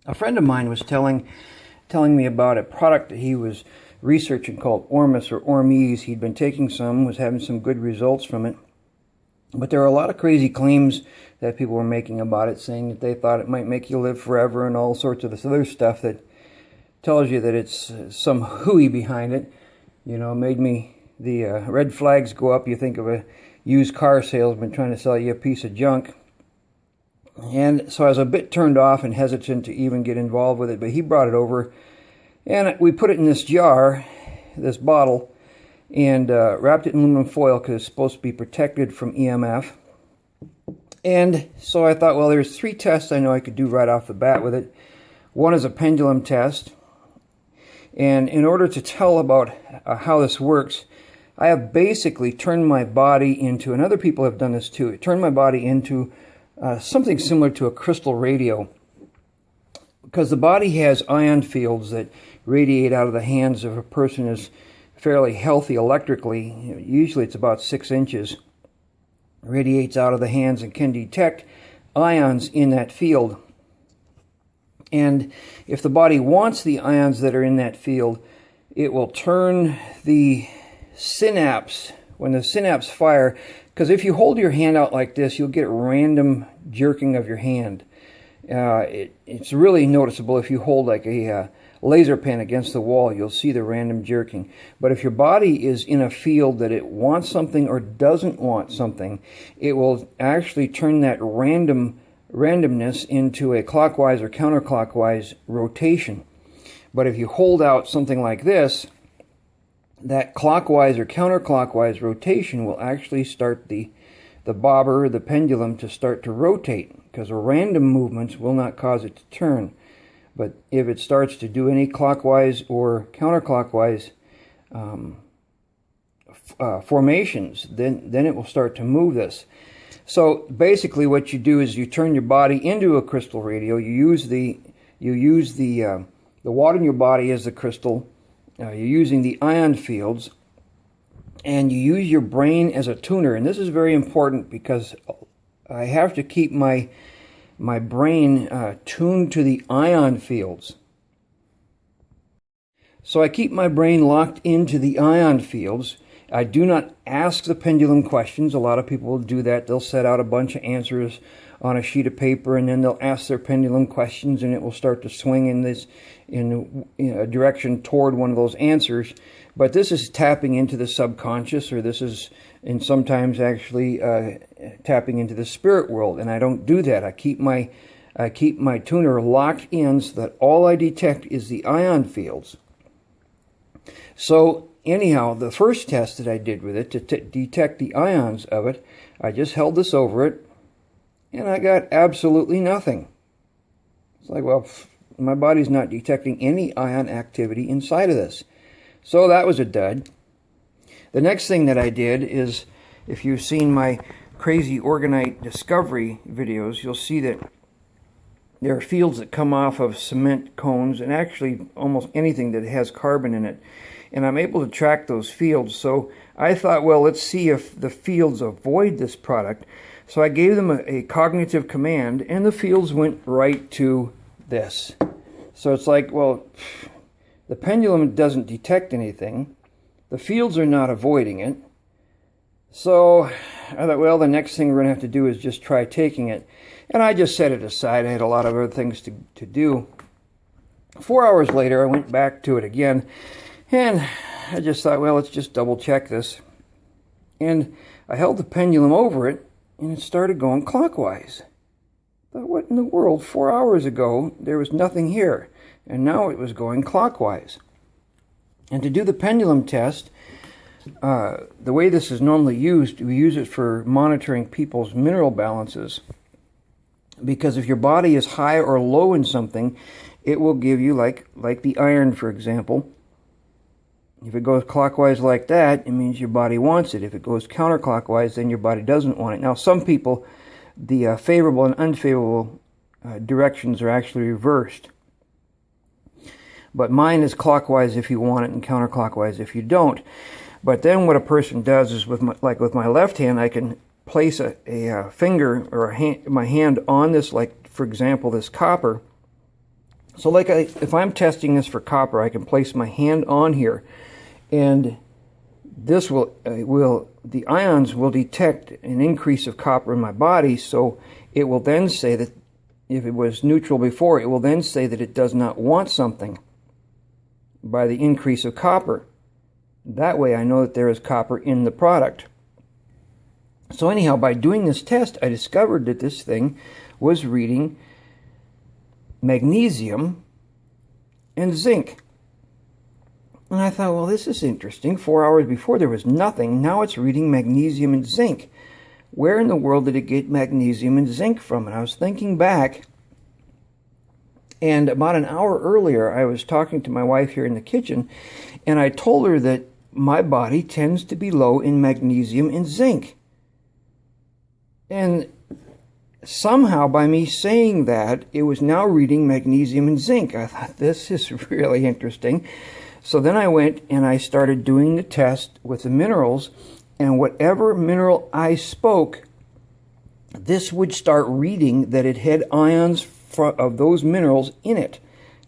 A friend of mine was telling me about a product that he was researching called Ormus or Ormes. He'd been taking some, was having some good results from it. But there are a lot of crazy claims that people were making about it, saying that they thought it might make you live forever and all sorts of this other stuff that tells you that it's some hooey behind it. You know, made me, the red flags go up. You think of a used car salesman trying to sell you a piece of junk. And so I was a bit turned off and hesitant to even get involved with it, but he brought it over, and we put it in this jar, this bottle, and wrapped it in aluminum foil because it's supposed to be protected from EMF. And so I thought, well, there's 3 tests I know I could do right off the bat with it. One is a pendulum test, and in order to tell about how this works, I have basically turned my body into, and other people have done this too, turned my body into something similar to a crystal radio, because the body has ion fields that radiate out of the hands of a person who's fairly healthy electrically. Usually it's about 6 inches. Radiates out of the hands and can detect ions in that field. And if the body wants the ions that are in that field, it will turn the synapse, when the synapse fire, because if you hold your hand out like this, you'll get random jerking of your hand. It's really noticeable if you hold like a laser pen against the wall. You'll see the random jerking. But if your body is in a field that it wants something or doesn't want something, it will actually turn that randomness into a clockwise or counterclockwise rotation. But if you hold out something like this, that clockwise or counterclockwise rotation will actually start the bobber, the pendulum, to start to rotate, because random movements will not cause it to turn. But if it starts to do any clockwise or counterclockwise formations, then it will start to move this. So basically what you do is you turn your body into a crystal radio. You use the water in your body as the crystal. You're using the ion fields, and you use your brain as a tuner. And this is very important because I have to keep my brain tuned to the ion fields. So I keep my brain locked into the ion fields. I do not ask the pendulum questions. A lot of people will do that. They'll set out a bunch of answers on a sheet of paper, and then they'll ask their pendulum questions, and it will start to swing in a direction toward one of those answers. But this is tapping into the subconscious, or this is, and sometimes actually tapping into the spirit world. And I don't do that. I keep my tuner locked in so that all I detect is the ion fields. So anyhow, the first test that I did with it to detect the ions of it, I just held this over it, and I got absolutely nothing. It's like, well, my body's not detecting any ion activity inside of this. So that was a dud. The next thing that I did is, if you've seen my crazy orgonite discovery videos, you'll see that there are fields that come off of cement cones, and actually almost anything that has carbon in it. And I'm able to track those fields. So I thought, well, let's see if the fields avoid this product. So I gave them a cognitive command, and the fields went right to this. So it's like, well, the pendulum doesn't detect anything. The fields are not avoiding it. So I thought, well, the next thing we're going to have to do is just try taking it. And I just set it aside. I had a lot of other things to do. 4 hours later, I went back to it again. And I just thought, well, let's just double check this. And I held the pendulum over it, and it started going clockwise. I thought, what in the world? 4 hours ago, there was nothing here. And now it was going clockwise. And to do the pendulum test, the way this is normally used, we use it for monitoring people's mineral balances. Because if your body is high or low in something, it will give you, like the iron, for example. If it goes clockwise like that, it means your body wants it. If it goes counterclockwise, then your body doesn't want it. Now, some people, the favorable and unfavorable directions are actually reversed. But mine is clockwise if you want it and counterclockwise if you don't. But then what a person does is, with my left hand, I can place a finger or my hand on this, like, for example, this copper, So like if I'm testing this for copper, I can place my hand on here, and this the ions will detect an increase of copper in my body, so it will then say that if it was neutral before, it will then say that it does not want something by the increase of copper. That way I know that there is copper in the product. So anyhow, by doing this test, I discovered that this thing was reading magnesium and zinc. And I thought, well, this is interesting. 4 hours before there was nothing. Now it's reading magnesium and zinc. Where in the world did it get magnesium and zinc from? And I was thinking back, and about an hour earlier, I was talking to my wife here in the kitchen, and I told her that my body tends to be low in magnesium and zinc. And somehow, by me saying that, it was now reading magnesium and zinc. I thought, this is really interesting. So then I went and I started doing the test with the minerals, and whatever mineral I spoke, this would start reading that it had ions of those minerals in it.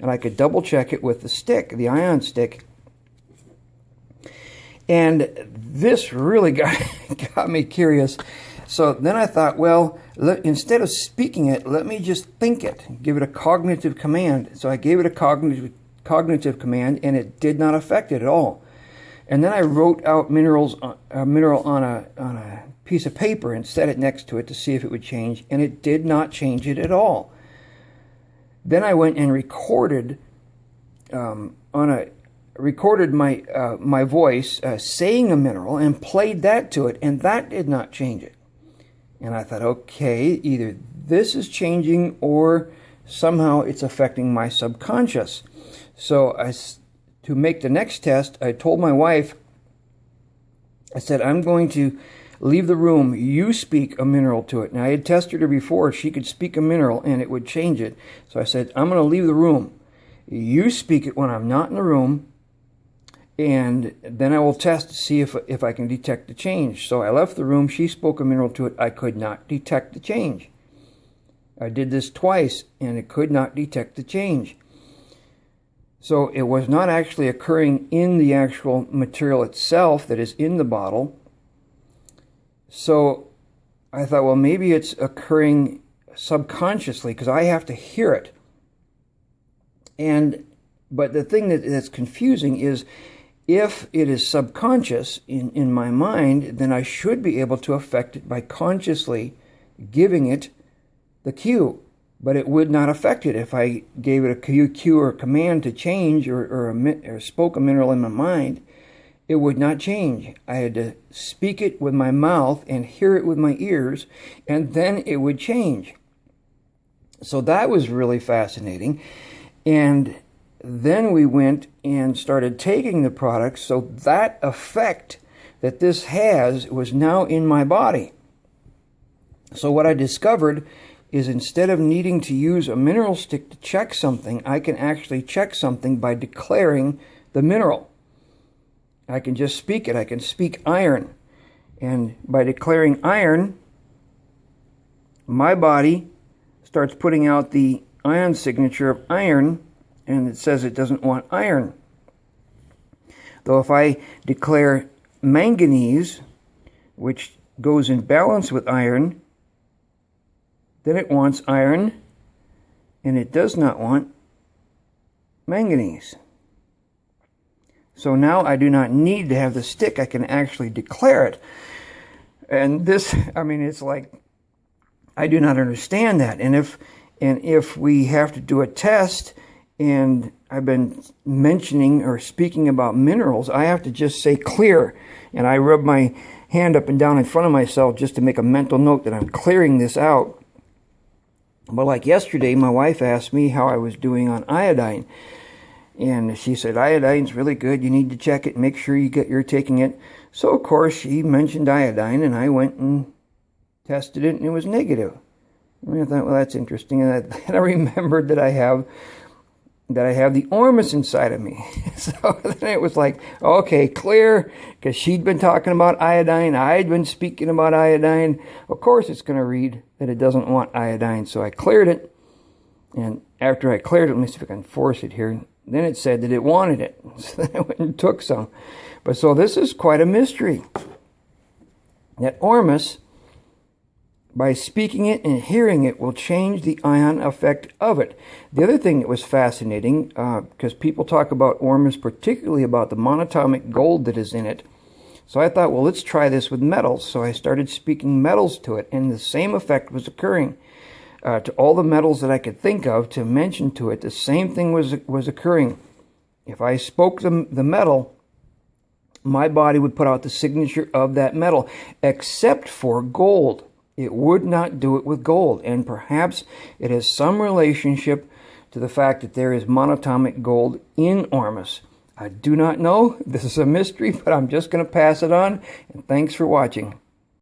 And I could double check it with the stick, the ion stick. And this really got me curious. So then I thought, well, instead of speaking it, let me just think it, give it a cognitive command. So I gave it a cognitive command, and it did not affect it at all. And then I wrote out a mineral on a piece of paper and set it next to it to see if it would change, and it did not change it at all. Then I went and recorded my voice saying a mineral and played that to it, and that did not change it. And I thought, okay, either this is changing or somehow it's affecting my subconscious. So to make the next test, I told my wife, I said, I'm going to leave the room. You speak a mineral to it. Now, I had tested her before. She could speak a mineral and it would change it. So I said, I'm going to leave the room. You speak it when I'm not in the room, and then I will test to see if I can detect the change. So I left the room. She spoke a mineral to it. I could not detect the change. I did this twice, and it could not detect the change. So it was not actually occurring in the actual material itself that is in the bottle. So I thought, well, maybe it's occurring subconsciously because I have to hear it. But the thing that's confusing is, if it is subconscious in my mind, then I should be able to affect it by consciously giving it the cue. But it would not affect it if I gave it a cue or a command to change or spoke a mineral in my mind. It would not change. I had to speak it with my mouth and hear it with my ears, and then it would change. So that was really fascinating. And then we went and started taking the product, so that effect that this has was now in my body. So what I discovered is, instead of needing to use a mineral stick to check something, I can actually check something by declaring the mineral. I can just speak it. I can speak iron. And by declaring iron, my body starts putting out the ion signature of iron, and it says it doesn't want iron. Though if I declare manganese, which goes in balance with iron, then it wants iron, and it does not want manganese. So now I do not need to have the stick. I can actually declare it. And this, it's like, I do not understand that. And if we have to do a test, and I've been mentioning or speaking about minerals, I have to just say clear. And I rub my hand up and down in front of myself just to make a mental note that I'm clearing this out. But like yesterday, my wife asked me how I was doing on iodine. And she said, iodine's really good. You need to check it. Make sure you're taking it. So, of course, she mentioned iodine, and I went and tested it, and it was negative. And I thought, well, that's interesting. And then I remembered that I have the Ormus inside of me. So then it was like, okay, clear, because she'd been talking about iodine. I'd been speaking about iodine. Of course, it's going to read that it doesn't want iodine. So I cleared it. And after I cleared it, let me see if I can force it here, then it said that it wanted it. So then I went and took some. But so this is quite a mystery. That Ormus, by speaking it and hearing it, will change the ion effect of it. The other thing that was fascinating, because people talk about Ormus, particularly about the monatomic gold that is in it. So I thought, well, let's try this with metals. So I started speaking metals to it, and the same effect was occurring. To all the metals that I could think of to mention to it, the same thing was occurring. If I spoke the metal, my body would put out the signature of that metal, except for gold. It would not do it with gold, and perhaps it has some relationship to the fact that there is monatomic gold in Ormus. I do not know. This is a mystery, but I'm just going to pass it on, and thanks for watching.